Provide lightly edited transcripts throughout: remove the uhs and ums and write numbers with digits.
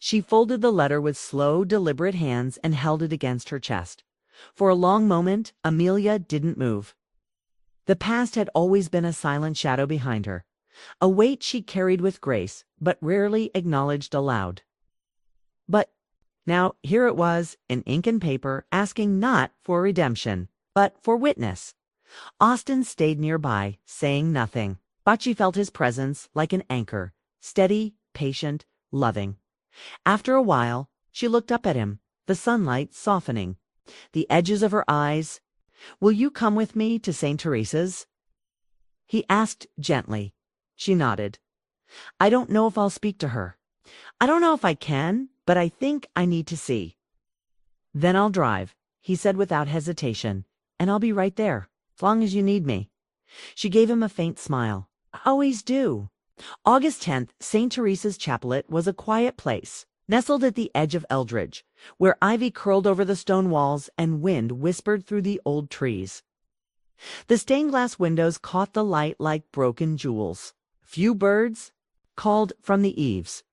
She folded the letter with slow, deliberate hands and held it against her chest. For a long moment, Amelia didn't move. The past had always been a silent shadow behind her, a weight she carried with grace, but rarely acknowledged aloud. But now here it was, in ink and paper, asking not for redemption, but for witness. Austin stayed nearby, saying nothing, but she felt his presence like an anchor, steady, patient, loving. After a while, she looked up at him, the sunlight softening the edges of her eyes. "Will you come with me to St. Teresa's?" he asked gently. She nodded. "I don't know if I'll speak to her. I don't know if I can, but I think I need to see." "Then I'll drive," he said without hesitation, "and I'll be right there, as long as you need me." She gave him a faint smile. "I always do." August 10th, St. Teresa's Chaplet was a quiet place, nestled at the edge of Eldridge, where ivy curled over the stone walls and wind whispered through the old trees. The stained glass windows caught the light like broken jewels. Few birds called from the eaves,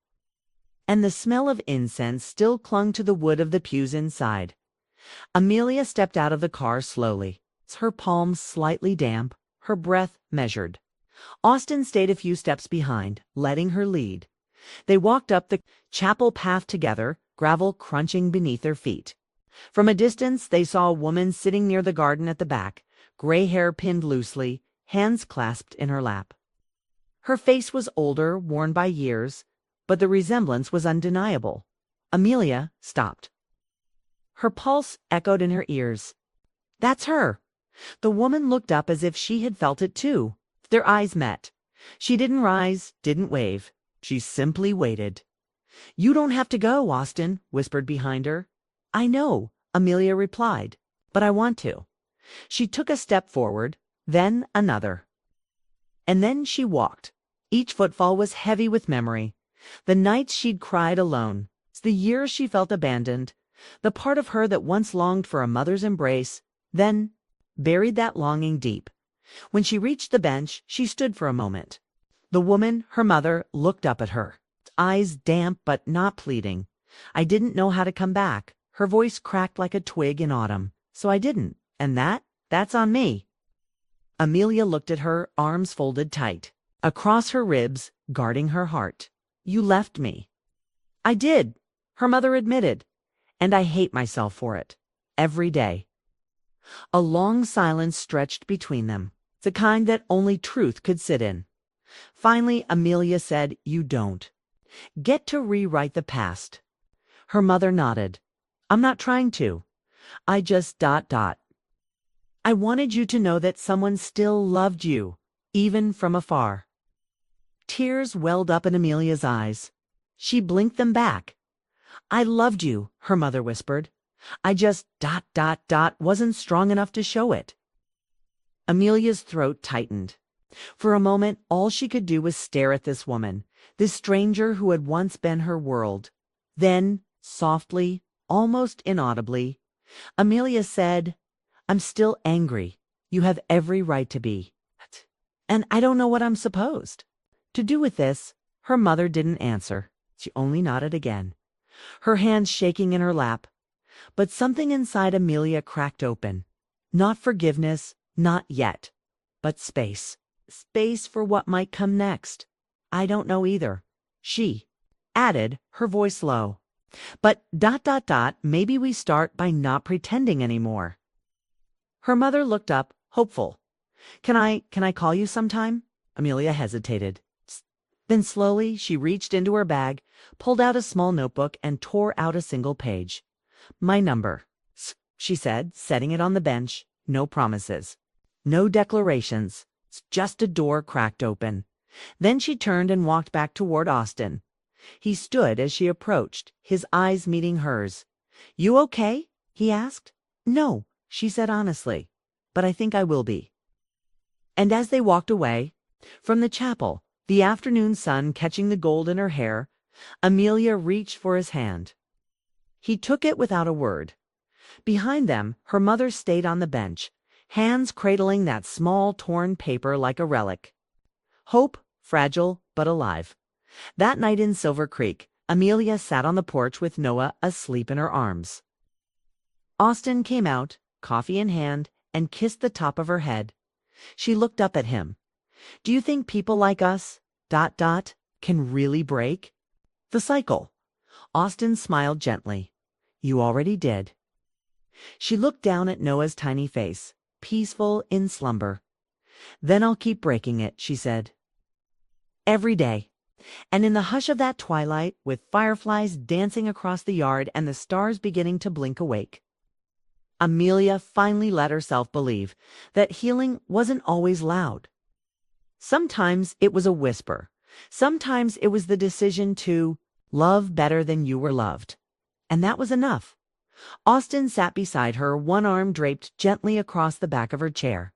and the smell of incense still clung to the wood of the pews inside. Amelia stepped out of the car slowly, her palms slightly damp, her breath measured. Austin stayed a few steps behind, letting her lead. They walked up the chapel path together, gravel crunching beneath their feet. From a distance, they saw a woman sitting near the garden at the back, gray hair pinned loosely, hands clasped in her lap. Her face was older, worn by years, but the resemblance was undeniable. Amelia stopped. Her pulse echoed in her ears. "That's her." The woman looked up as if she had felt it too. Their eyes met. She didn't rise, didn't wave. She simply waited. "You don't have to go," Austin whispered behind her. "I know," Amelia replied, "but I want to." She took a step forward, then another. And then she walked. Each footfall was heavy with memory. The nights she'd cried alone, the years she felt abandoned, the part of her that once longed for a mother's embrace, then buried that longing deep. When she reached the bench, she stood for a moment. The woman, her mother, looked up at her, eyes damp but not pleading. "I didn't know how to come back." Her voice cracked like a twig in autumn. "So I didn't, and that's on me." Amelia looked at her, arms folded tight across her ribs, guarding her heart. "You left me." "I did," her mother admitted, "and I hate myself for it. Every day." A long silence stretched between them, the kind that only truth could sit in. Finally, Amelia said, "You don't get to rewrite the past." Her mother nodded. "I'm not trying to. I just ... I wanted you to know that someone still loved you, even from afar." Tears welled up in Amelia's eyes. She blinked them back. "I loved you," her mother whispered. "I just ... wasn't strong enough to show it." Amelia's throat tightened. For a moment, all she could do was stare at this woman, this stranger who had once been her world. Then, softly, almost inaudibly, Amelia said, "I'm still angry. You have every right to be. And I don't know what I'm supposed to do with this." Her mother didn't answer. She only nodded again, her hands shaking in her lap. But something inside Amelia cracked open. Not forgiveness, not yet, but space. Space for what might come next. "I don't know either," she added, her voice low. "But ... maybe we start by not pretending anymore." Her mother looked up, hopeful. Can I call you sometime?" Amelia hesitated. Then slowly she reached into her bag, pulled out a small notebook, and tore out a single page. "My number," she said, setting it on the bench. "No promises. No declarations. Just a door cracked open." Then she turned and walked back toward Austin. He stood as she approached, his eyes meeting hers. "You okay?" he asked. "No," she said honestly, "but I think I will be." And as they walked away from the chapel, the afternoon sun catching the gold in her hair, Amelia reached for his hand. He took it without a word. Behind them, her mother stayed on the bench, hands cradling that small torn paper like a relic. Hope, fragile but alive. That night in Silver Creek, Amelia sat on the porch with Noah asleep in her arms. Austin came out, coffee in hand, and kissed the top of her head. She looked up at him. Do you think people like us, can really break the cycle? Austin smiled gently. You already did. She looked down at Noah's tiny face, peaceful in slumber. Then I'll keep breaking it, she said. Every day. And in the hush of that twilight, with fireflies dancing across the yard and the stars beginning to blink awake, Amelia finally let herself believe that healing wasn't always loud. Sometimes it was a whisper. Sometimes it was the decision to love better than you were loved. And that was enough. Austin sat beside her, one arm draped gently across the back of her chair.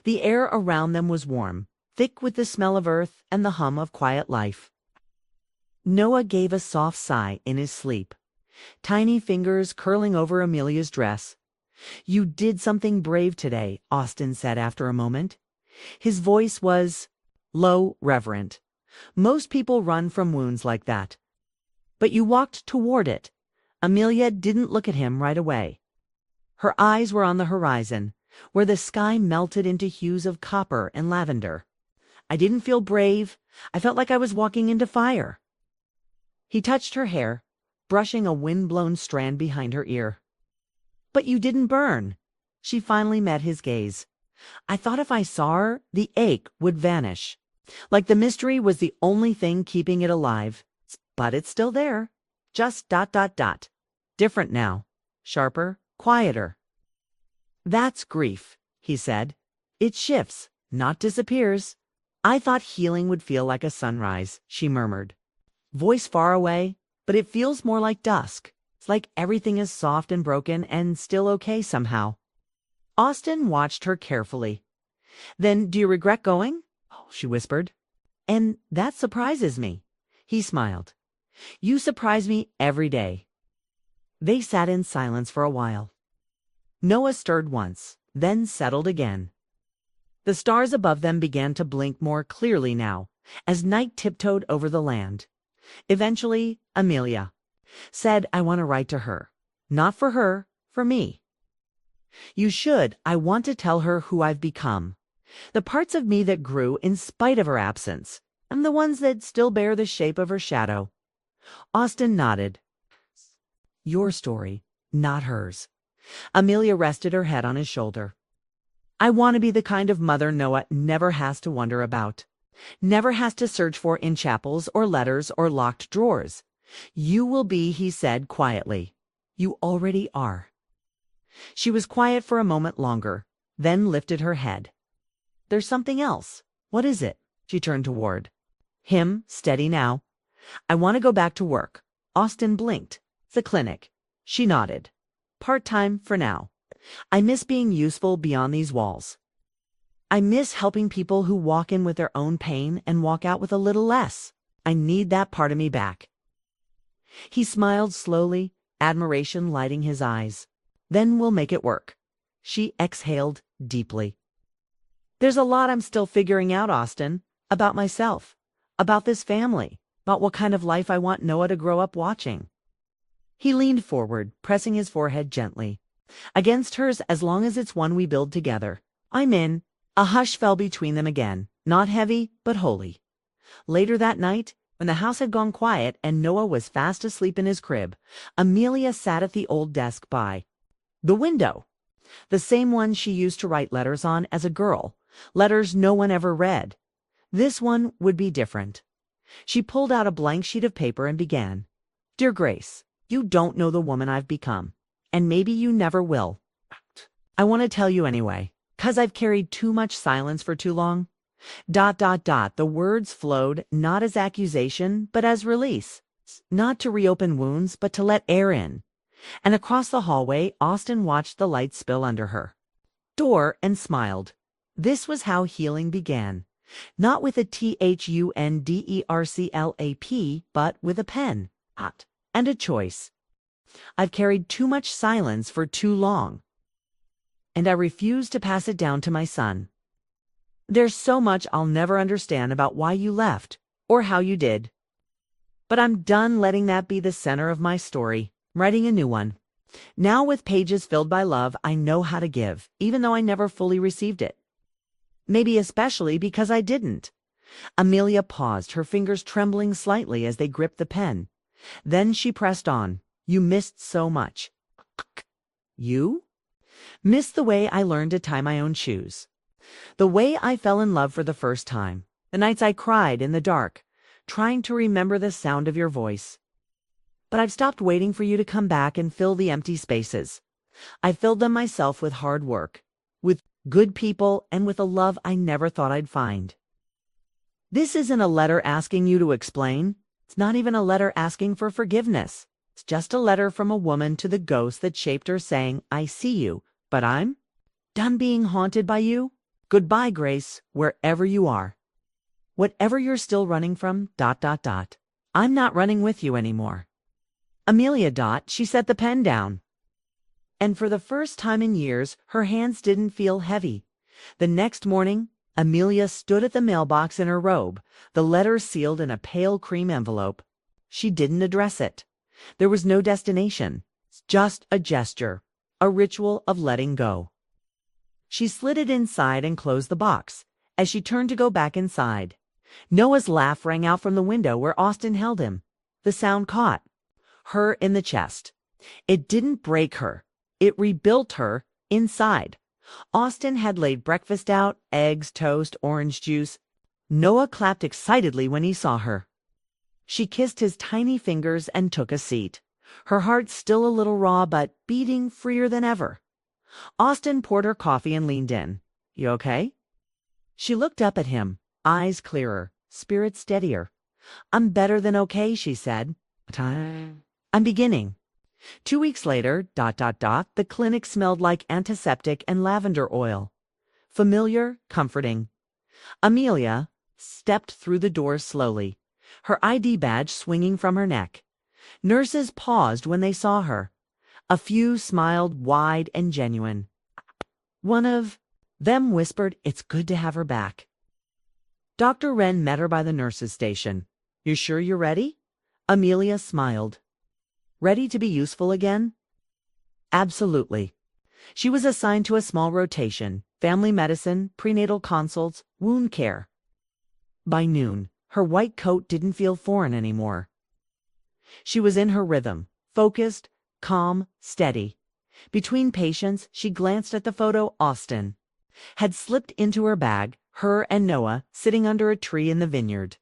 The air around them was warm, thick with the smell of earth and the hum of quiet life. Noah gave a soft sigh in his sleep, tiny fingers curling over Amelia's dress. You did something brave today, Austin said after a moment. His voice was low, reverent. Most people run from wounds like that. But you walked toward it. Amelia didn't look at him right away. Her eyes were on the horizon, where the sky melted into hues of copper and lavender. I didn't feel brave. I felt like I was walking into fire. He touched her hair, brushing a wind-blown strand behind her ear. But you didn't burn. She finally met his gaze. I thought if I saw her, the ache would vanish. Like the mystery was the only thing keeping it alive. But it's still there. Just ... Different now. Sharper, quieter. That's grief, he said. It shifts, not disappears. I thought healing would feel like a sunrise, she murmured. Voice far away, but it feels more like dusk. It's like everything is soft and broken and still okay somehow. Austin watched her carefully. Then, do you regret going? Oh, she whispered. And that surprises me. He smiled. You surprise me every day. They sat in silence for a while. Noah stirred once, then settled again. The stars above them began to blink more clearly now, as night tiptoed over the land. Eventually, Amelia said, I want to write to her. Not for her, for me. You should. I want to tell her who I've become. The parts of me that grew in spite of her absence, and the ones that still bear the shape of her shadow. Austin nodded. Your story, not hers. Amelia rested her head on his shoulder. I want to be the kind of mother Noah never has to wonder about. Never has to search for in chapels or letters or locked drawers. You will be, he said quietly. You already are. She was quiet for a moment longer, then lifted her head. There's something else. What is it? She turned toward him, steady now. I want to go back to work. Austin blinked. The clinic. She nodded. Part-time for now. I miss being useful beyond these walls. I miss helping people who walk in with their own pain and walk out with a little less. I need that part of me back. He smiled slowly, admiration lighting his eyes. Then we'll make it work. She exhaled deeply. There's a lot I'm still figuring out, Austin, about myself, about this family, about what kind of life I want Noah to grow up watching. He leaned forward, pressing his forehead gently against hers. As long as it's one we build together. I'm in. A hush fell between them again, not heavy, but holy. Later that night, when the house had gone quiet and Noah was fast asleep in his crib, Amelia sat at the old desk by the window, the same one she used to write letters on as a girl, letters no one ever read. This one would be different. She pulled out a blank sheet of paper and began. Dear Grace, you don't know the woman I've become, and maybe you never will. I want to tell you anyway, 'cause I've carried too much silence for too long. ... The words flowed not as accusation, but as release. Not to reopen wounds, but to let air in. And across the hallway, Austin watched the light spill under her door and smiled. This was how healing began. Not with a THUNDERCLAP, but with a pen. And a choice. I've carried too much silence for too long. And I refuse to pass it down to my son. There's so much I'll never understand about why you left, or how you did. But I'm done letting that be the center of my story. I'm writing a new one. Now with pages filled by love, I know how to give, even though I never fully received it. Maybe especially because I didn't. Amelia paused, her fingers trembling slightly as they gripped the pen. Then she pressed on. You missed so much. You? Missed the way I learned to tie my own shoes. The way I fell in love for the first time. The nights I cried in the dark, trying to remember the sound of your voice. But I've stopped waiting for you to come back and fill the empty spaces. I filled them myself with hard work, with good people, and with a love I never thought I'd find. This isn't a letter asking you to explain. It's not even a letter asking for forgiveness. It's just a letter from a woman to the ghost that shaped her saying, I see you, but I'm done being haunted by you. Goodbye, Grace, wherever you are. Whatever you're still running from, ... I'm not running with you anymore. Amelia ... She set the pen down. And for the first time in years, her hands didn't feel heavy. The next morning, Amelia stood at the mailbox in her robe, the letter sealed in a pale cream envelope. She didn't address it. There was no destination, just a gesture, a ritual of letting go. She slid it inside and closed the box. As she turned to go back inside, Noah's laugh rang out from the window where Austin held him. The sound caught her in the chest. It didn't break her. It rebuilt her inside. Austin had laid breakfast out, eggs, toast, orange juice. Noah clapped excitedly when he saw her. She kissed his tiny fingers and took a seat, her heart still a little raw but beating freer than ever. Austin poured her coffee and leaned in. You okay? She looked up at him, eyes clearer, spirit steadier. I'm better than okay, she said. I'm beginning. 2 weeks later, ... the clinic smelled like antiseptic and lavender oil. Familiar, comforting. Amelia stepped through the door slowly, her ID badge swinging from her neck. Nurses paused when they saw her. A few smiled wide and genuine. One of them whispered, it's good to have her back. Dr. Wren met her by the nurses' station. You sure you're ready? Amelia smiled. Ready to be useful again? Absolutely. She was assigned to a small rotation, family medicine, prenatal consults, wound care. By noon, her white coat didn't feel foreign anymore. She was in her rhythm, focused, calm, steady. Between patients, she glanced at the photo Austin had slipped into her bag, her and Noah sitting under a tree in the vineyard,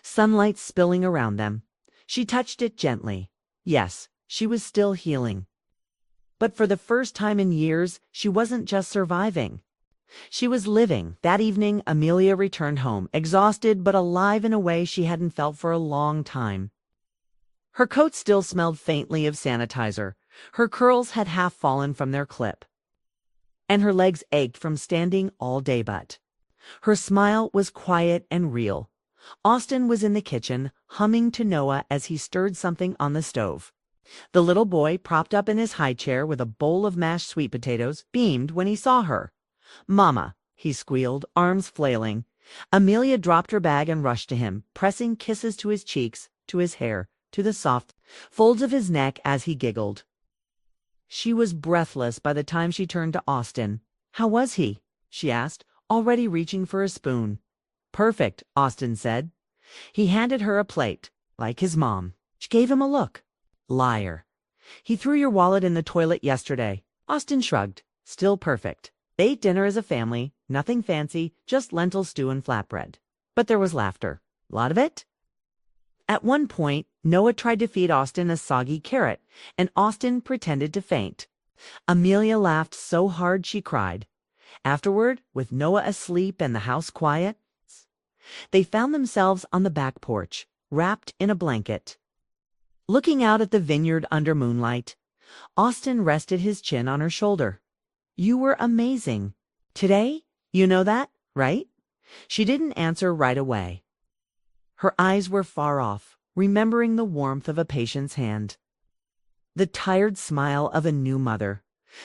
sunlight spilling around them. She touched it gently. Yes, she was still healing. But for the first time in years, she wasn't just surviving. She was living. That evening, Amelia returned home, exhausted but alive in a way she hadn't felt for a long time. Her coat still smelled faintly of sanitizer. Her curls had half fallen from their clip. And her legs ached from standing all day but. Her smile was quiet and real. Austin was in the kitchen, humming to Noah as he stirred something on the stove. The little boy, propped up in his high chair with a bowl of mashed sweet potatoes, beamed when he saw her. Mama, he squealed, arms flailing. Amelia dropped her bag and rushed to him, pressing kisses to his cheeks, to his hair, to the soft folds of his neck as he giggled. She was breathless by the time she turned to Austin. How was he? She asked, already reaching for a spoon. Perfect, Austin said. He handed her a plate, like his mom. She gave him a look. Liar. He threw your wallet in the toilet yesterday. Austin shrugged. Still perfect. They ate dinner as a family, nothing fancy, just lentil stew and flatbread. But there was laughter. A lot of it? At one point, Noah tried to feed Austin a soggy carrot, and Austin pretended to faint. Amelia laughed so hard she cried. Afterward, with Noah asleep and the house quiet, they found themselves on the back porch, wrapped in a blanket. Looking out at the vineyard under moonlight, Austin rested his chin on her shoulder. You were amazing. Today, you know that, right? She didn't answer right away. Her eyes were far off, remembering the warmth of a patient's hand, the tired smile of a new mother,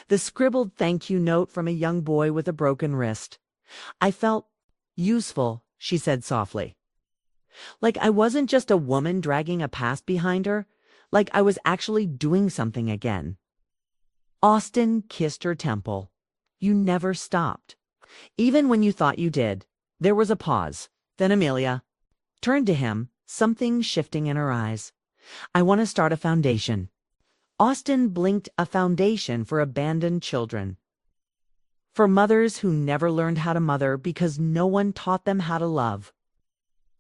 the scribbled thank you note from a young boy with a broken wrist. I felt useful, she said softly. Like I wasn't just a woman dragging a past behind her, like I was actually doing something again. Austin kissed her temple. You never stopped. Even when you thought you did. There was a pause. Then Amelia turned to him, something shifting in her eyes. I want to start a foundation. Austin blinked. A foundation for abandoned children. For mothers who never learned how to mother because no one taught them how to love.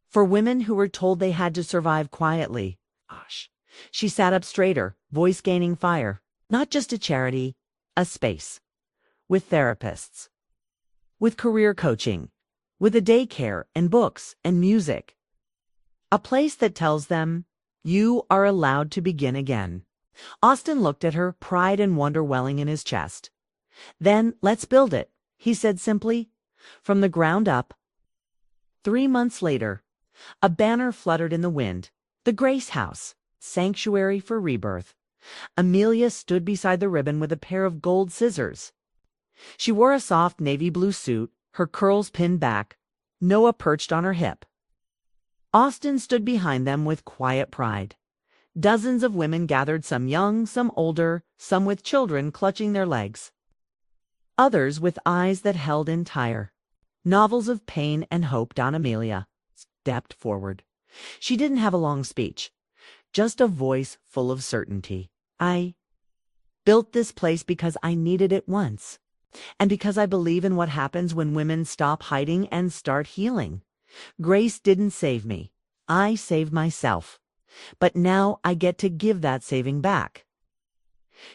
For women who were told they had to survive quietly. Gosh. She sat up straighter, voice gaining fire. Not just a charity, a space. With therapists. With career coaching. With a daycare and books and music. A place that tells them, you are allowed to begin again. Austin looked at her, pride and wonder welling in his chest. Then, let's build it, he said simply, from the ground up. 3 months later, a banner fluttered in the wind. The Grace House, sanctuary for rebirth. Amelia stood beside the ribbon with a pair of gold scissors. She wore a soft navy blue suit, her curls pinned back. Noah perched on her hip. Austin stood behind them with quiet pride. Dozens of women gathered, some young, some older, some with children clutching their legs. Others with eyes that held entire. Novels of pain and hope. Don Amelia stepped forward. She didn't have a long speech, just a voice full of certainty. I built this place because I needed it once, and because I believe in what happens when women stop hiding and start healing. Grace didn't save me. I saved myself. But now I get to give that saving back.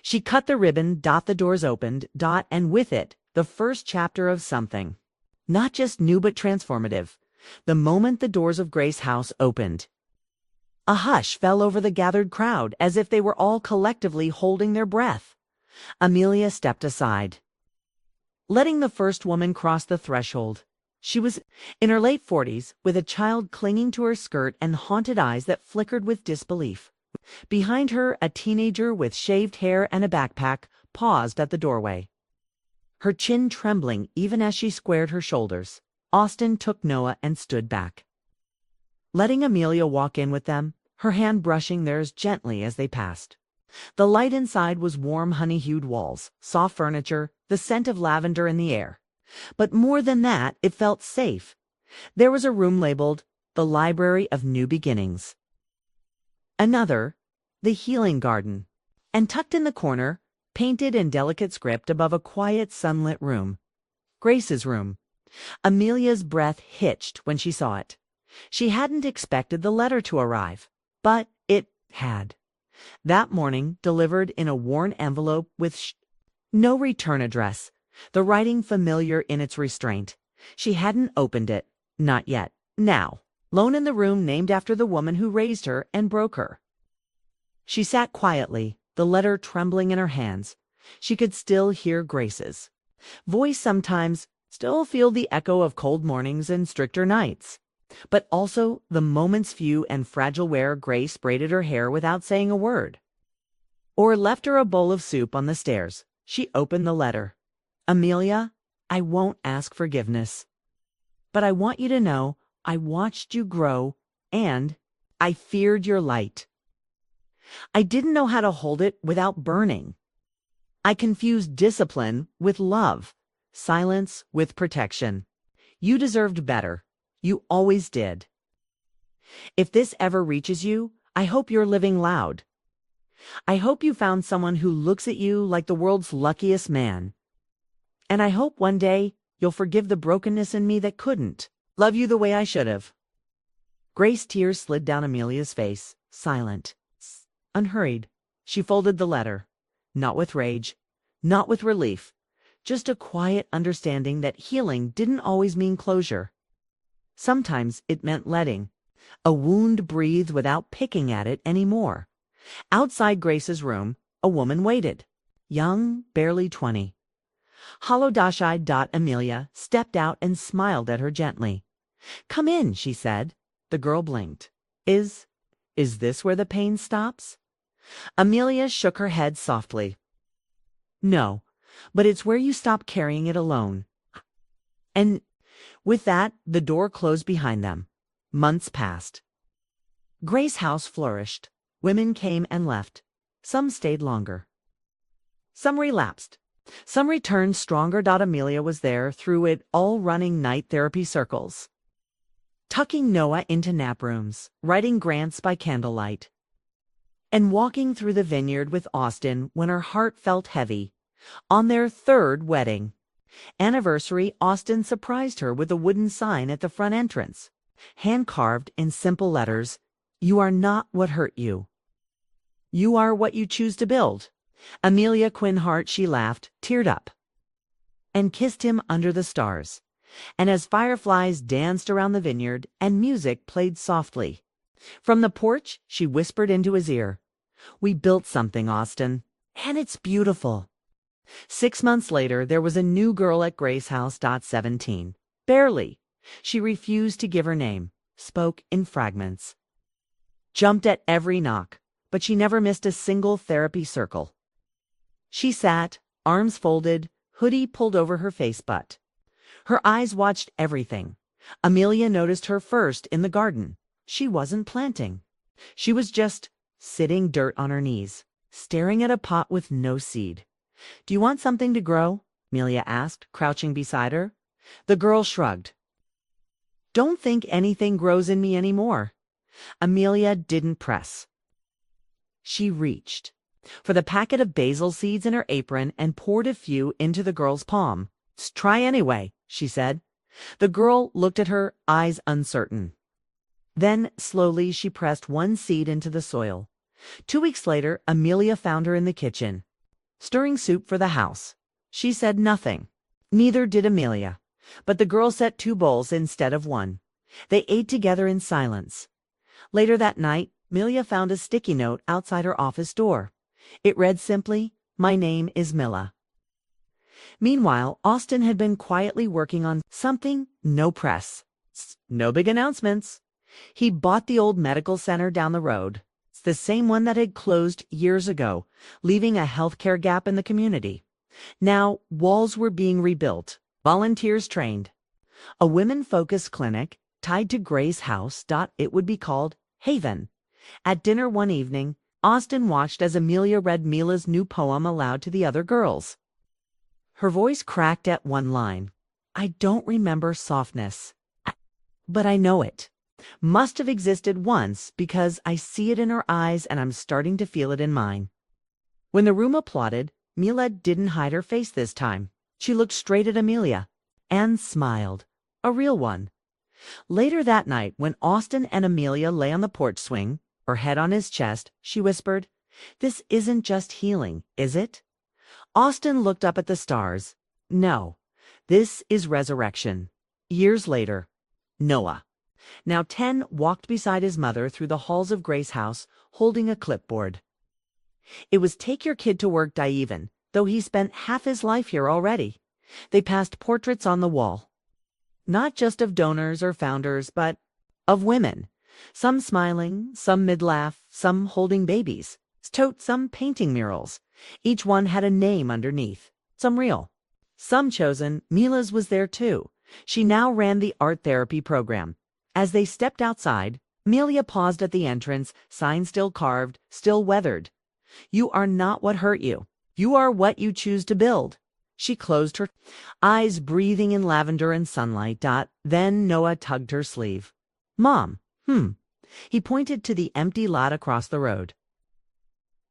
She cut the ribbon. The doors opened. And with it, the first chapter of something. Not just new but transformative. The moment the doors of Grace House opened, a hush fell over the gathered crowd, as if they were all collectively holding their breath. Amelia stepped aside, letting the first woman cross the threshold. She was in her late 40s, with a child clinging to her skirt and haunted eyes that flickered with disbelief. Behind her, a teenager with shaved hair and a backpack paused at the doorway, her chin trembling even as she squared her shoulders. Austin took Noah and stood back, letting Amelia walk in with them, her hand brushing theirs gently as they passed. The light inside was warm, honey-hued walls, soft furniture, the scent of lavender in the air. But more than that, it felt safe. There was a room labeled, The Library of New Beginnings. Another, The Healing Garden. And tucked in the corner, painted in delicate script above a quiet, sunlit room, Grace's room. Amelia's breath hitched when she saw it. She hadn't expected the letter to arrive, but it had. That morning, delivered in a worn envelope with no return address, the writing familiar in its restraint. She hadn't opened it. Not yet. Now, lone in the room named after the woman who raised her and broke her. She sat quietly, the letter trembling in her hands. She could still hear Grace's voice sometimes, still feel the echo of cold mornings and stricter nights. But also the moments few and fragile where Grace braided her hair without saying a word, or left her a bowl of soup on the stairs. She opened the letter. Amelia, I won't ask forgiveness, but I want you to know I watched you grow, and I feared your light. I didn't know how to hold it without burning. I confused discipline with love, silence with protection. You deserved better. You always did. If this ever reaches you, I hope you're living loud. I hope you found someone who looks at you like the world's luckiest man. And I hope one day you'll forgive the brokenness in me that couldn't love you the way I should have. Grace tears slid down Amelia's face, silent, unhurried. She folded the letter, not with rage, not with relief, just a quiet understanding that healing didn't always mean closure. Sometimes it meant letting a wound breathe without picking at it anymore. Outside Grace's room, a woman waited, young, barely 20. Hollow-eyed. Amelia stepped out and smiled at her gently. Come in, she said. The girl blinked. Is this where the pain stops? Amelia shook her head softly. No, but it's where you stop carrying it alone. And with that, the door closed behind them. Months passed. Grace House flourished. Women came and left. Some stayed longer. Some relapsed. Some returned stronger. Amelia was there through it all, running night therapy circles, tucking Noah into nap rooms, writing grants by candlelight, and walking through the vineyard with Austin when her heart felt heavy. On their third wedding anniversary, Austin surprised her with a wooden sign at the front entrance, hand-carved in simple letters, "You are not what hurt you. You are what you choose to build." Amelia Quinhart, she laughed, teared up, and kissed him under the stars. And as fireflies danced around the vineyard and music played softly from the porch, she whispered into his ear, "We built something, Austin, and it's beautiful." 6 months later, there was a new girl at Grace House. 17. Barely. She refused to give her name, spoke in fragments, jumped at every knock, but she never missed a single therapy circle. She sat, arms folded, hoodie pulled over her face butt. Her eyes watched everything. Amelia noticed her first in the garden. She wasn't planting. She was just sitting dirt on her knees, staring at a pot with no seed. "Do you want something to grow?" Amelia asked, crouching beside her. The girl shrugged. "Don't think anything grows in me anymore." Amelia didn't press. She reached for the packet of basil seeds in her apron and poured a few into the girl's palm. "Try anyway," she said. The girl looked at her, eyes uncertain. Then, slowly, she pressed one seed into the soil. 2 weeks later, Amelia found her in the kitchen, stirring soup for the house. She said nothing. Neither did Amelia. But the girl set 2 bowls instead of 1. They ate together in silence. Later that night, Amelia found a sticky note outside her office door. It read simply, "My name is Milla." Meanwhile, Austin had been quietly working on something. No press, no big announcements. He bought the old medical center down the road. It's the same one that had closed years ago, leaving a healthcare gap in the community. Now, walls were being rebuilt, volunteers trained. A women-focused clinic tied to Grace House. It would be called Haven. At dinner one evening, Austin watched as Amelia read Mila's new poem aloud to the other girls. Her voice cracked at one line. "I don't remember softness, but I know it. Must have existed once because I see it in her eyes and I'm starting to feel it in mine." When the room applauded, Mila didn't hide her face this time. She looked straight at Amelia and smiled, a real one. Later that night, when Austin and Amelia lay on the porch swing, her head on his chest, she whispered, "This isn't just healing, is it?" Austin looked up at the stars. "No, this is resurrection." Years later, Noah, now 10, walked beside his mother through the halls of Grace House, holding a clipboard. It was "Take your kid to work, Daivan," though he spent half his life here already. They passed portraits on the wall, not just of donors or founders, but of women. Some smiling, some mid-laugh, some holding babies, some painting murals. Each one had a name underneath, some real, some chosen. Mila's was there too. She now ran the art therapy program. As they stepped outside, Amelia paused at the entrance, sign still carved, still weathered. "You are not what hurt you. You are what you choose to build." She closed her eyes, breathing in lavender and sunlight. Then Noah tugged her sleeve. "Mom, He pointed to the empty lot across the road.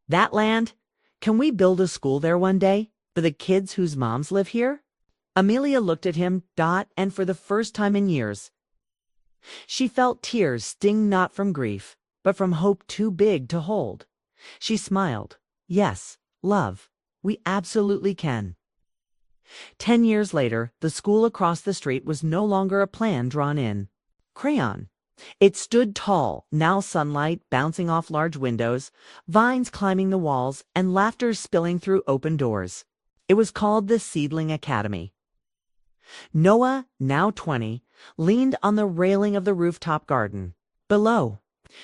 "That land? Can we build a school there one day for the kids whose moms live here?" Amelia looked at him, and for the first time in years, she felt tears sting not from grief, but from hope too big to hold. She smiled. "Yes, love, we absolutely can." 10 years later, the school across the street was no longer a plan drawn in crayon. It stood tall, now sunlight bouncing off large windows, vines climbing the walls, and laughter spilling through open doors. It was called the Seedling Academy. Noah, now 20, leaned on the railing of the rooftop garden. Below,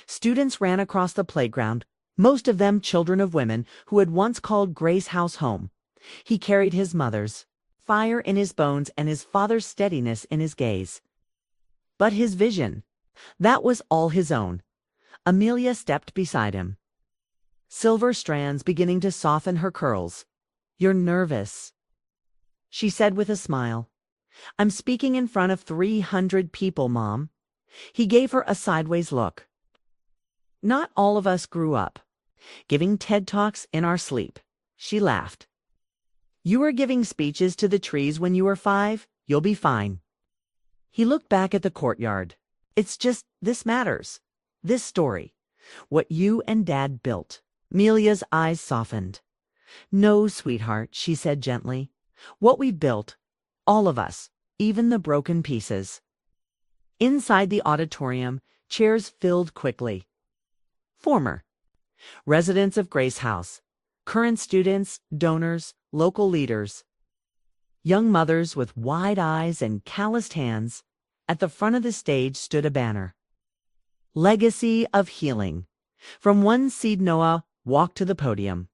students ran across the playground, most of them children of women who had once called Grace House home. He carried his mother's fire in his bones and his father's steadiness in his gaze. But his vision, That was all his own. Amelia stepped beside him, silver strands beginning to soften her curls. "You're nervous," she said with a smile. "I'm speaking in front of 300 people, Mom." He gave her a sideways look. "Not all of us grew up giving TED Talks in our sleep." She laughed. "You were giving speeches to the trees when you were 5. You'll be fine." He looked back at the courtyard. "It's just this matters. This story. What you and Dad built." Amelia's eyes softened. "No, sweetheart," she said gently. "What we've built, all of us, even the broken pieces." Inside the auditorium, chairs filled quickly. Former residents of Grace House, current students, donors, local leaders, young mothers with wide eyes and calloused hands. At the front of the stage stood a banner. "Legacy of Healing." From one seed Noah walked to the podium.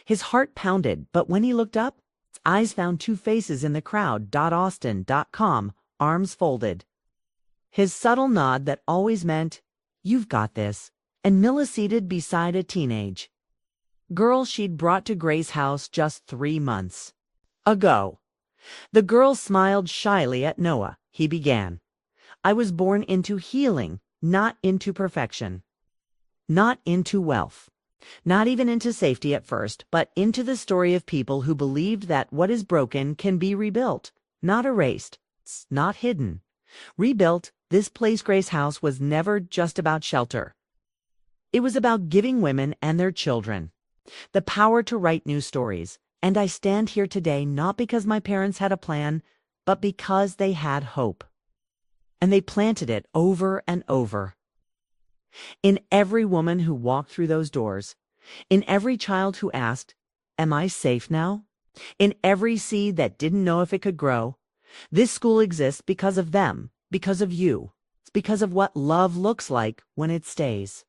His heart pounded, but when he looked up, his eyes found two faces in the crowd. Austin.com, arms folded. His subtle nod that always meant, "You've got this," and Mila seated beside a teenage girl she'd brought to Grace House just 3 months ago. The girl smiled shyly at Noah. He began. "I was born into healing, not into perfection. Not into wealth. Not even into safety at first, but into the story of people who believed that what is broken can be rebuilt, not erased, not hidden. Rebuilt. This place, Grace House, was never just about shelter. It was about giving women and their children the power to write new stories. And I stand here today not because my parents had a plan, but because they had hope. And they planted it over and over. In every woman who walked through those doors, in every child who asked, 'Am I safe now?' In every seed that didn't know if it could grow. This school exists because of them, because of you. It's because of what love looks like when it stays."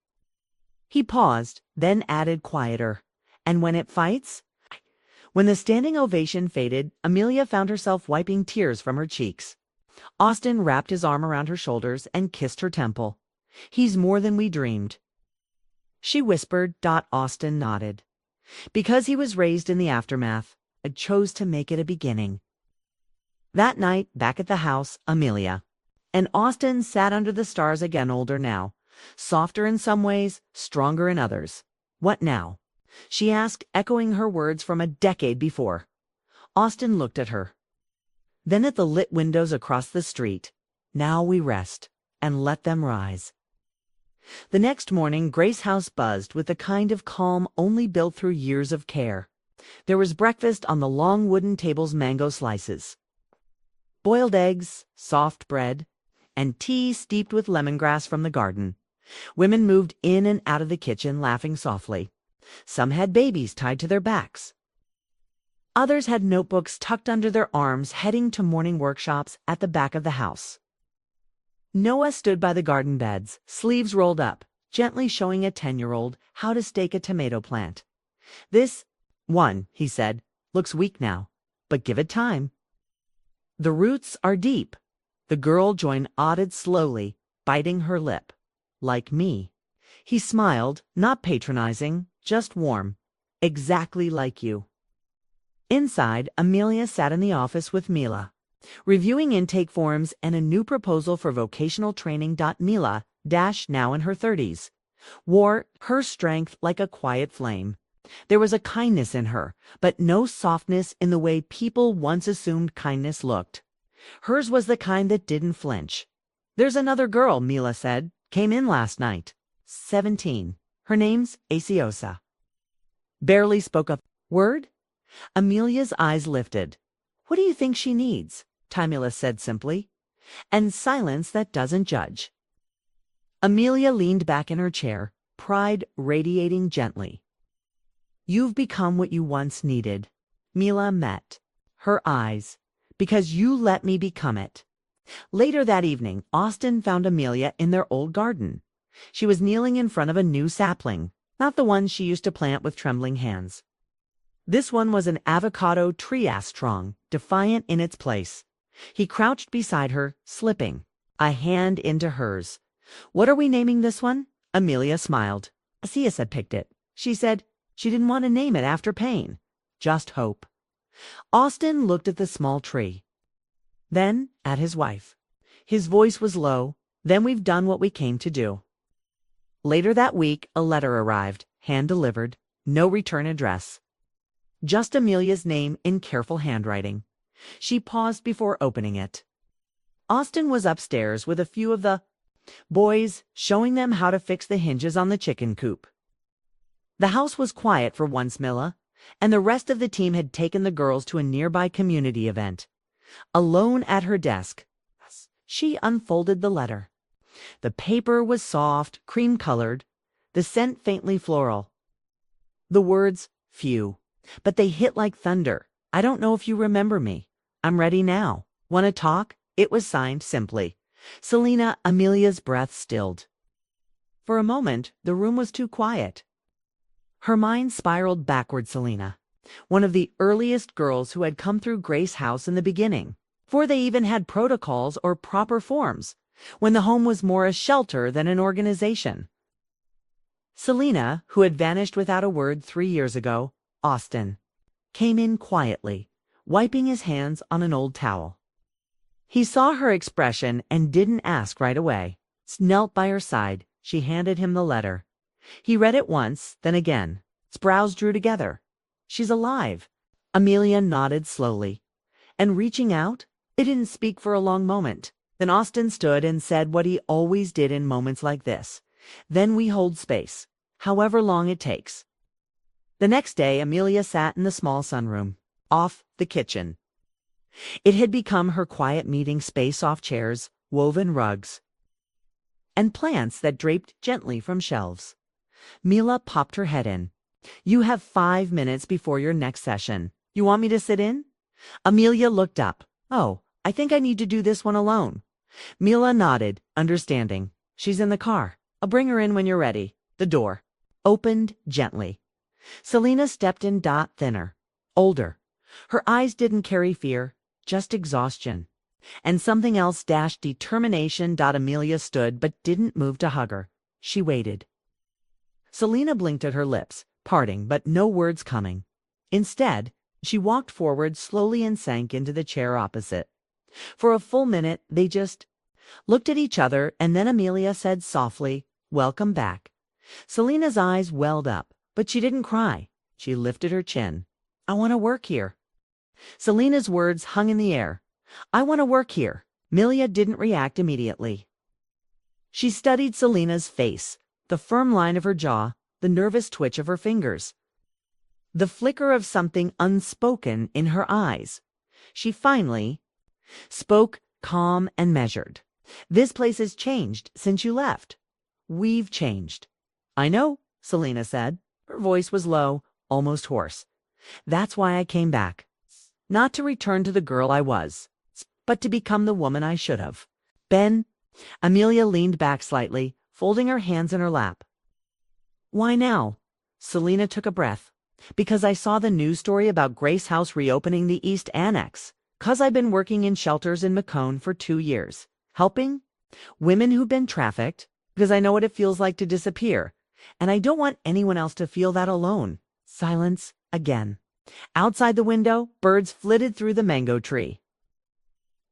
He paused, then added quieter, "And when it fights?" When the standing ovation faded, Amelia found herself wiping tears from her cheeks. Austin wrapped his arm around her shoulders and kissed her temple. "He's more than we dreamed," she whispered. Austin nodded. "Because he was raised in the aftermath, I chose to make it a beginning." That night, back at the house, Amelia and Austin sat under the stars again, older now, softer in some ways, stronger in others. "What now?" she asked, echoing her words from a decade before. Austin looked at her, then at the lit windows across the street. "Now we rest and let them rise." The next morning, Grace House buzzed with the kind of calm only built through years of care. There was breakfast on the long wooden tables, mango slices, boiled eggs, soft bread, and tea steeped with lemongrass from the garden. Women moved in and out of the kitchen, laughing softly. Some had babies tied to their backs. Others had notebooks tucked under their arms, heading to morning workshops at the back of the house. Noah stood by the garden beds, sleeves rolled up, gently showing a 10-year-old how to stake a tomato plant. "This one," he said, "looks weak now, but give it time. The roots are deep." The girl nodded slowly, biting her lip. "Like me." He smiled, not patronizing, just warm. "Exactly like you." Inside, Amelia sat in the office with Mila, reviewing intake forms and a new proposal for vocational training. Mila, now in her 30s, wore her strength like a quiet flame. There was a kindness in her, but no softness in the way people once assumed kindness looked. Hers was the kind that didn't flinch. "There's another girl," Mila said, "came in last night. 17. Her name's Aciosa. Barely spoke a word." Amelia's eyes lifted. "What do you think she needs?" Mila said simply. "And silence that doesn't judge." Amelia leaned back in her chair, pride radiating gently. "You've become what you once needed." Mila met her eyes. "Because you let me become it." Later that evening, Austin found Amelia in their old garden. She was kneeling in front of a new sapling, not the one she used to plant with trembling hands. This one was an avocado tree, strong, defiant in its place. He crouched beside her, slipping a hand into hers. What are we naming this one? Amelia smiled. Asias had picked it. She said she didn't want to name it after pain. Just hope. Austin looked at the small tree. Then at his wife. His voice was low. Then we've done what we came to do. Later that week, a letter arrived, hand-delivered, no return address. Just Amelia's name in careful handwriting. She paused before opening it. Austin was upstairs with a few of the boys, showing them how to fix the hinges on the chicken coop. The house was quiet for once, Milla, and the rest of the team had taken the girls to a nearby community event. Alone at her desk, she unfolded the letter. The paper was soft, cream-colored, the scent faintly floral. The words, few, but they hit like thunder. I don't know if you remember me. I'm ready now. Want to talk? It was signed simply. Selena. Amelia's breath stilled. For a moment, the room was too quiet. Her mind spiraled backward. Selena, one of the earliest girls who had come through Grace House in the beginning, before they even had protocols or proper forms, when the home was more a shelter than an organization. Selena, who had vanished without a word 3 years ago, Austin, came in quietly, wiping his hands on an old towel. He saw her expression and didn't ask right away. Knelt by her side. She handed him the letter. He read it once, then again. His brows drew together. She's alive. Amelia nodded slowly. And reaching out, they didn't speak for a long moment. Then Austin stood and said what he always did in moments like this. Then we hold space, however long it takes. The next day, Amelia sat in the small sunroom, off the kitchen. It had become her quiet meeting space, soft chairs, woven rugs, and plants that draped gently from shelves. Mila popped her head in. You have 5 minutes before your next session. You want me to sit in? Amelia looked up. Oh, I think I need to do this one alone. Mila nodded, understanding. She's in the car. I'll bring her in when you're ready. The door opened gently. Selena stepped in. Thinner, older. Her eyes didn't carry fear, just exhaustion. And something else, determination. Amelia stood but didn't move to hug her. She waited. Selena blinked at her lips, parting but no words coming. Instead, she walked forward slowly and sank into the chair opposite. For a full minute, they just looked at each other, and then Amelia said softly, "Welcome back." Selena's eyes welled up, but she didn't cry. She lifted her chin. "I want to work here." Selena's words hung in the air. "I want to work here." Amelia didn't react immediately. She studied Selena's face, the firm line of her jaw, the nervous twitch of her fingers, the flicker of something unspoken in her eyes. She finally spoke, calm and measured. "This place has changed since you left." "We've changed." "I know," Selena said. Her voice was low, almost hoarse. "That's why I came back. Not to return to the girl I was, but to become the woman I should have been." Amelia leaned back slightly, folding her hands in her lap. "Why now?" Selena took a breath. "Because I saw the news story about Grace House reopening the East Annex. 'Cause I've been working in shelters in Macomb for 2 years, helping women who've been trafficked, because I know what it feels like to disappear, and I don't want anyone else to feel that alone." Silence again. Outside the window, birds flitted through the mango tree,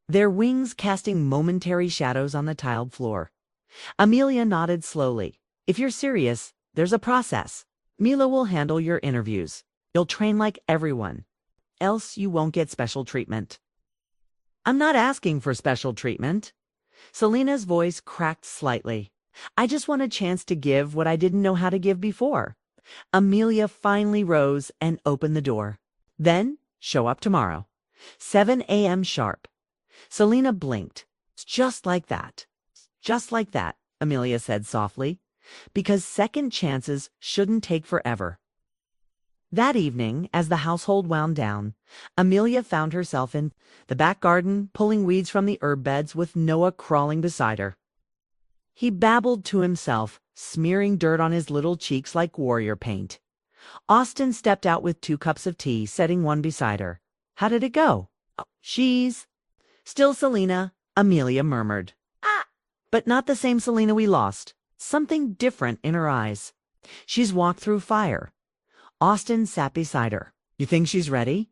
their wings casting momentary shadows on the tiled floor. Amelia nodded slowly. "If you're serious, there's a process. Mila will handle your interviews. You'll train like everyone, else you won't get special treatment." "I'm not asking for special treatment." Selena's voice cracked slightly. "I just want a chance to give what I didn't know how to give before." Amelia finally rose and opened the door. "Then show up tomorrow, 7 a.m. sharp." Selena blinked. Just like that. Just like that," Amelia said softly, "because second chances shouldn't take forever." That evening, as the household wound down, Amelia found herself in the back garden, pulling weeds from the herb beds with Noah crawling beside her. He babbled to himself, smearing dirt on his little cheeks like warrior paint. Austin stepped out with 2 cups of tea, setting one beside her. "How did it go?" "Oh, she's..." "Still Selena," Amelia murmured. "Ah!" But not the same Selena we lost. Something different in her eyes. She's walked through fire. Austin sat beside her. You think she's ready?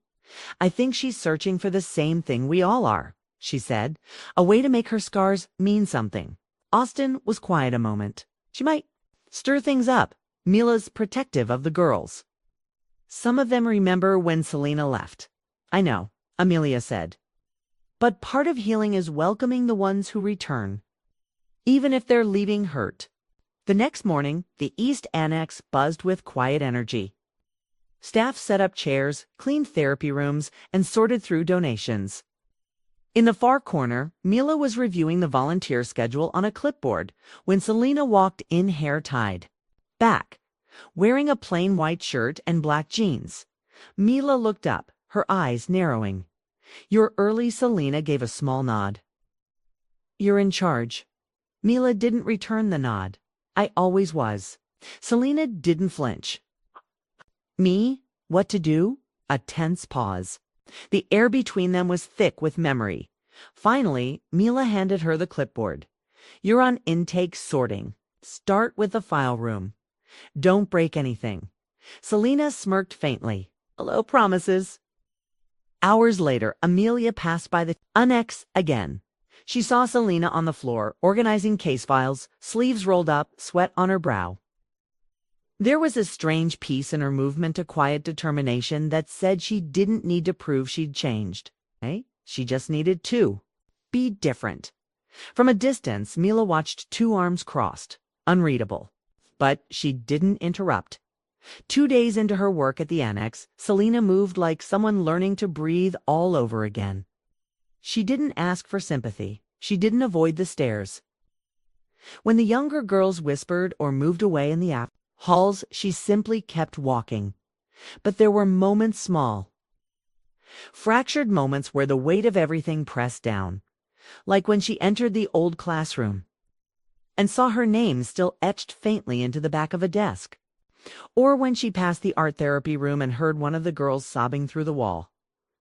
I think she's searching for the same thing we all are, she said, a way to make her scars mean something. Austin was quiet a moment. She might stir things up. Mila's protective of the girls. Some of them remember when Selena left. I know, Amelia said. But part of healing is welcoming the ones who return, even if they're leaving hurt. The next morning, the East Annex buzzed with quiet energy. Staff set up chairs, cleaned therapy rooms, and sorted through donations. In the far corner, Mila was reviewing the volunteer schedule on a clipboard when Selena walked in hair tied back, wearing a plain white shirt and black jeans. Mila looked up, her eyes narrowing. Your early Selena gave a small nod. You're in charge. Mila didn't return the nod. I always was. Selena didn't flinch. Me? What to do? A tense pause. The air between them was thick with memory. Finally, Mila handed her the clipboard. You're on intake sorting. Start with the file room. Don't break anything. Selena smirked faintly. Hello, promises. Hours later, Amelia passed by the annex again. She saw Selena on the floor, organizing case files, sleeves rolled up, sweat on her brow. There was a strange peace in her movement, a quiet determination that said she didn't need to prove she'd changed. She just needed to be different. From a distance, Mila watched two arms crossed, unreadable. But she didn't interrupt. 2 days into her work at the annex, Selena moved like someone learning to breathe all over again. She didn't ask for sympathy. She didn't avoid the stares. When the younger girls whispered or moved away in the halls, she simply kept walking. But there were moments, small, fractured moments where the weight of everything pressed down. Like when she entered the old classroom and saw her name still etched faintly into the back of a desk. Or when she passed the art therapy room and heard one of the girls sobbing through the wall.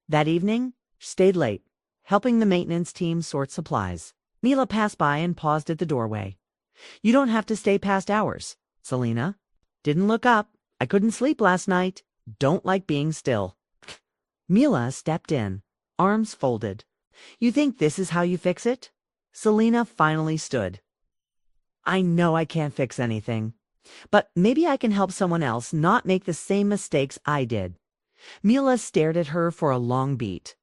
That evening, she stayed late, helping the maintenance team sort supplies. Mila passed by and paused at the doorway. You don't have to stay past hours, Selena. Didn't look up. I couldn't sleep last night. Don't like being still. Mila stepped in, arms folded. You think this is how you fix it? Selena finally stood. I know I can't fix anything, but maybe I can help someone else not make the same mistakes I did. Mila stared at her for a long beat.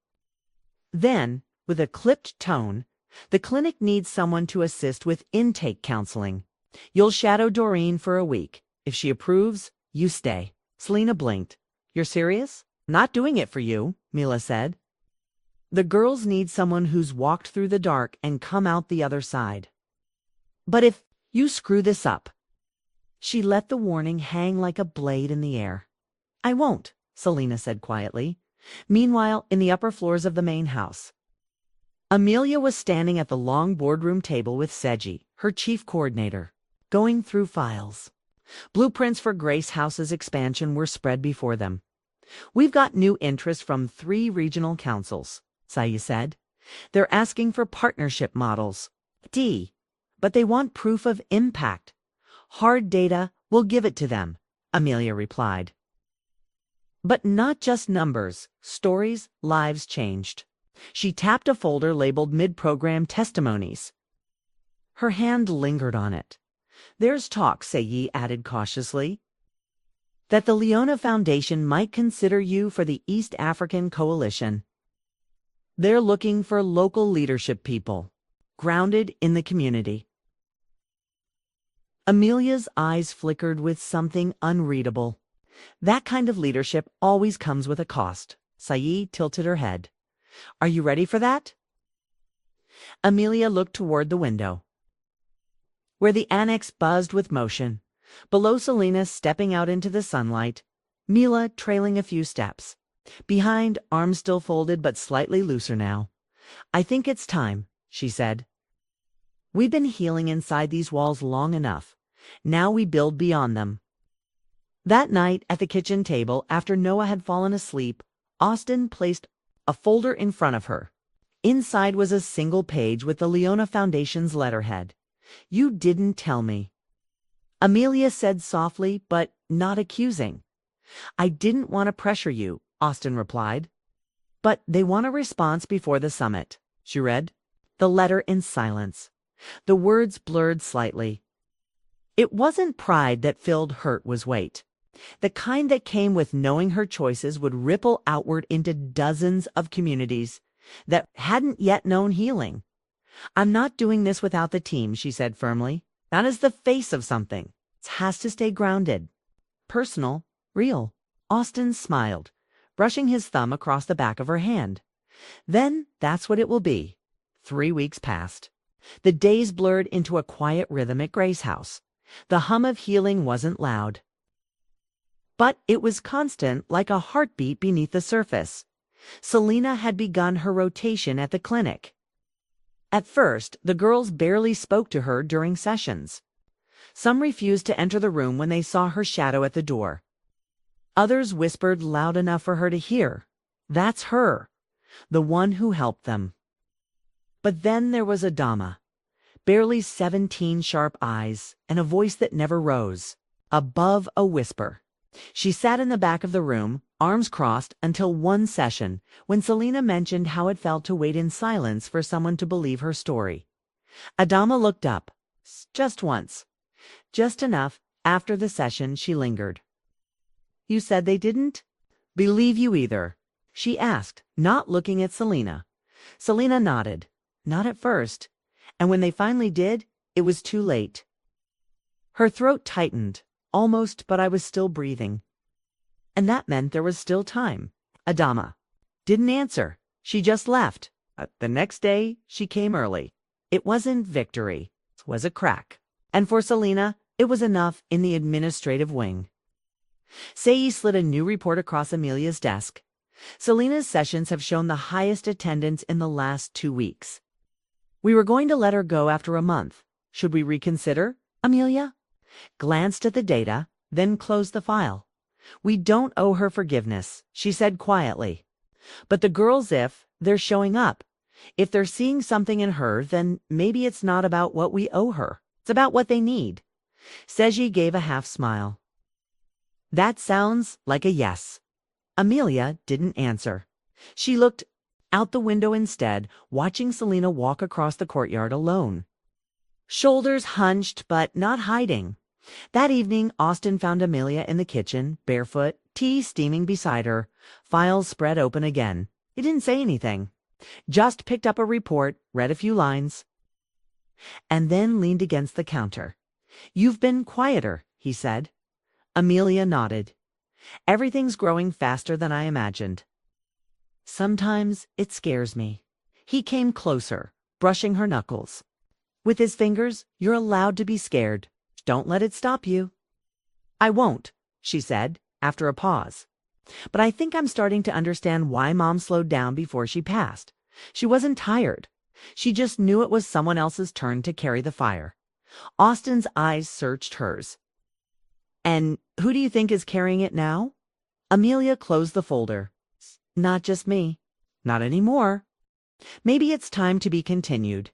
Then, with a clipped tone, the clinic needs someone to assist with intake counseling. You'll shadow Doreen for a week. If she approves, you stay. Selena blinked. You're serious? Not doing it for you, Mila said. The girls need someone who's walked through the dark and come out the other side. But if you screw this up. She let the warning hang like a blade in the air. I won't, Selena said quietly. Meanwhile, in the upper floors of the main house, Amelia was standing at the long boardroom table with Seji, her chief coordinator, going through files. Blueprints for Grace House's expansion were spread before them. We've got new interest from 3 regional councils, Sayi said. They're asking for partnership models. But they want proof of impact. Hard data, we'll give it to them, Amelia replied. But not just numbers, stories, lives changed. She tapped a folder labeled Mid-Program Testimonies. Her hand lingered on it. There's talk, Sayi added cautiously, that the Leona Foundation might consider you for the East African Coalition. They're looking for local leadership people, grounded in the community. Amelia's eyes flickered with something unreadable. That kind of leadership always comes with a cost. Sayi tilted her head. Are you ready for that? Amelia looked toward the window, where the annex buzzed with motion. Below, Selena stepping out into the sunlight, Mila trailing a few steps. Behind, arms still folded but slightly looser now. I think it's time, she said. We've been healing inside these walls long enough. Now we build beyond them. That night at the kitchen table, after Noah had fallen asleep, Austin placed a folder in front of her. Inside was a single page with the Leona Foundation's letterhead. You didn't tell me. Amelia said softly, but not accusing. I didn't want to pressure you, Austin replied. But they want a response before the summit. She read the letter in silence. The words blurred slightly. It wasn't pride that filled Hurt's weight. The kind that came with knowing her choices would ripple outward into dozens of communities that hadn't yet known healing. I'm not doing this without the team, she said firmly. That is the face of something. It has to stay grounded. Personal, real. Austin smiled, brushing his thumb across the back of her hand. Then that's what it will be. 3 weeks passed. The days blurred into a quiet rhythm at Grace's house. The hum of healing wasn't loud, but it was constant, like a heartbeat beneath the surface. Selena had begun her rotation at the clinic. At first, the girls barely spoke to her during sessions. Some refused to enter the room when they saw her shadow at the door. Others whispered loud enough for her to hear. That's her, the one who helped them. But then there was Adama. Barely 17 sharp eyes, and a voice that never rose, above a whisper. She sat in the back of the room, arms crossed, until one session, when Selena mentioned how it felt to wait in silence for someone to believe her story. Adama looked up, just once. Just enough. After the session, she lingered. You said they didn't believe you either, she asked, not looking at Selena. Selena nodded. Not at first. And when they finally did, it was too late. Her throat tightened, almost, but I was still breathing. And that meant there was still time. Adama didn't answer. She just left. The next day, she came early. It wasn't victory. It was a crack. And for Selena, it was enough in the administrative wing. Sei slid a new report across Amelia's desk. Selena's sessions have shown the highest attendance in the last 2 weeks. We were going to let her go after a month. Should we reconsider? Amelia glanced at the data, then closed the file. We don't owe her forgiveness, she said quietly. But the girls, if they're showing up, if they're seeing something in her, then maybe it's not about what we owe her. It's about what they need. Seji gave a half smile. That sounds like a yes. Amelia didn't answer. She looked out the window instead, watching Selena walk across the courtyard alone. Shoulders hunched, but not hiding. That evening, Austin found Amelia in the kitchen, barefoot, tea steaming beside her, files spread open again. He didn't say anything. Just picked up a report, read a few lines, and then leaned against the counter. You've been quieter, he said. Amelia nodded. Everything's growing faster than I imagined. Sometimes it scares me. He came closer, brushing her knuckles. With his fingers, you're allowed to be scared. Don't let it stop you. I won't, she said, after a pause. But I think I'm starting to understand why Mom slowed down before she passed. She wasn't tired. She just knew it was someone else's turn to carry the fire. Austin's eyes searched hers. And who do you think is carrying it now? Amelia closed the folder. Not just me. Not anymore. Maybe it's time to be continued.